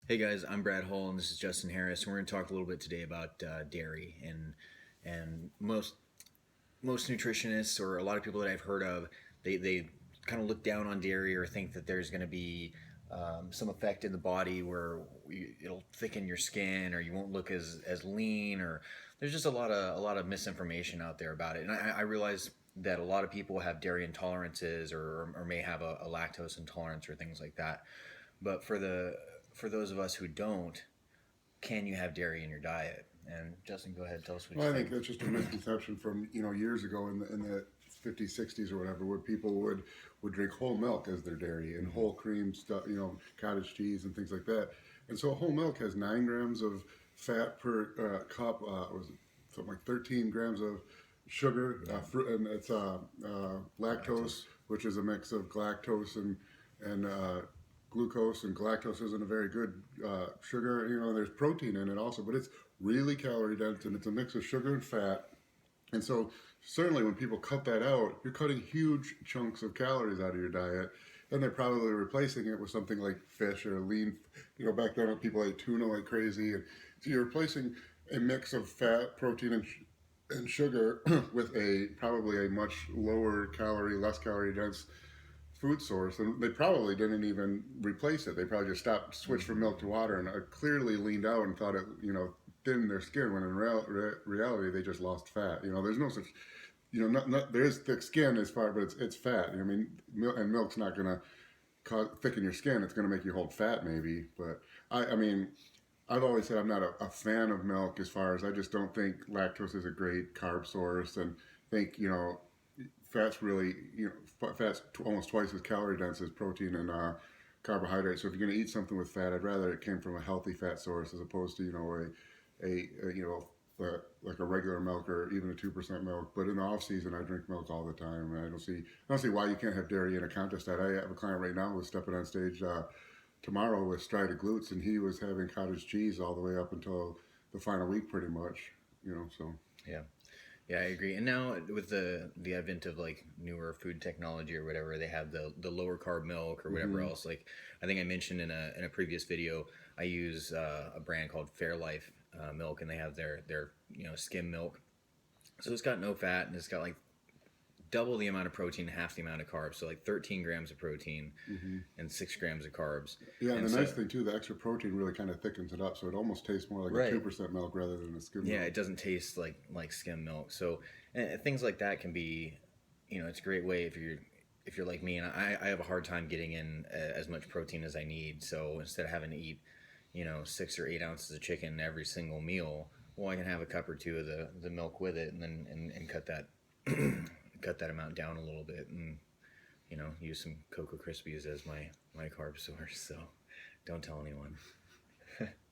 Hey guys, I'm Brad Hull and this is Justin Harris. We're going to talk a little bit today about dairy and most nutritionists or a lot of people that I've heard of, they kind of look down on dairy or think that there's going to be some effect in the body where it'll thicken your skin or you won't look as lean, or there's just a lot of misinformation out there about it. And I realize that a lot of people have dairy intolerances or may have a lactose intolerance or things like that. But for those of us who don't, can you have dairy in your diet? And Justin, go ahead, tell us what you Well, I think think. that's just a misconception from years ago in the 50s, 60s, or whatever, where people would drink whole milk as their dairy and whole cream stuff, cottage cheese and things like that. And so whole milk has 9 grams of fat per cup. Was it something like 13 grams of sugar, Yeah, and it's lactose, lactose. which is a mix of galactose and glucose, and galactose isn't a very good sugar. There's protein in it also, but it's really calorie dense, and it's a mix of sugar and fat. And so, certainly, when people cut that out, you're cutting huge chunks of calories out of your diet, and they're probably replacing it with something like fish or lean. Back then, people ate tuna like crazy, and so you're replacing a mix of fat, protein, and sugar with a probably a much lower calorie, less calorie dense food source, and they probably didn't even replace it. They probably just stopped, switched from milk to water, and clearly leaned out and thought it, thinned their skin. When in reality, they just lost fat. There's no such, not there is thick skin as far, but it's fat. I mean, and milk's not gonna thicken your skin. It's gonna make you hold fat, maybe. But I mean, I've always said I'm not a fan of milk, as far as I just don't think lactose is a great carb source, and think fat's really, fat's almost twice as calorie dense as protein and carbohydrates. So if you're going to eat something with fat, I'd rather it came from a healthy fat source as opposed to like a regular milk or even a 2% milk. But in the off season, I drink milk all the time, and I don't see why you can't have dairy in a contest. I have a client right now who's stepping on stage tomorrow with Strida Glutes, and he was having cottage cheese all the way up until the final week, pretty much. So. Yeah. Yeah, I agree. And now with the advent of like newer food technology or whatever, they have the lower carb milk or whatever Hmm. else. Like I think I mentioned in a previous video, I use a brand called Fairlife milk, and they have their skim milk. So it's got no fat and it's got like double the amount of protein, half the amount of carbs. So like 13 grams of protein Hmm. and 6 grams of carbs. Yeah, and And the nice so thing too, the extra protein really kind of thickens it up, so it almost tastes more like a two right, percent milk rather than a skim yeah, milk. it doesn't taste like skim milk. So things like that can be, it's a great way if you're like me, and I have a hard time getting in as much protein as I need. So instead of having to eat, 6 or 8 ounces of chicken every single meal, well, I can have a cup or two of the milk with it, and then and cut that cut that amount down a little bit, and use some Cocoa Krispies as my carb source. So don't tell anyone.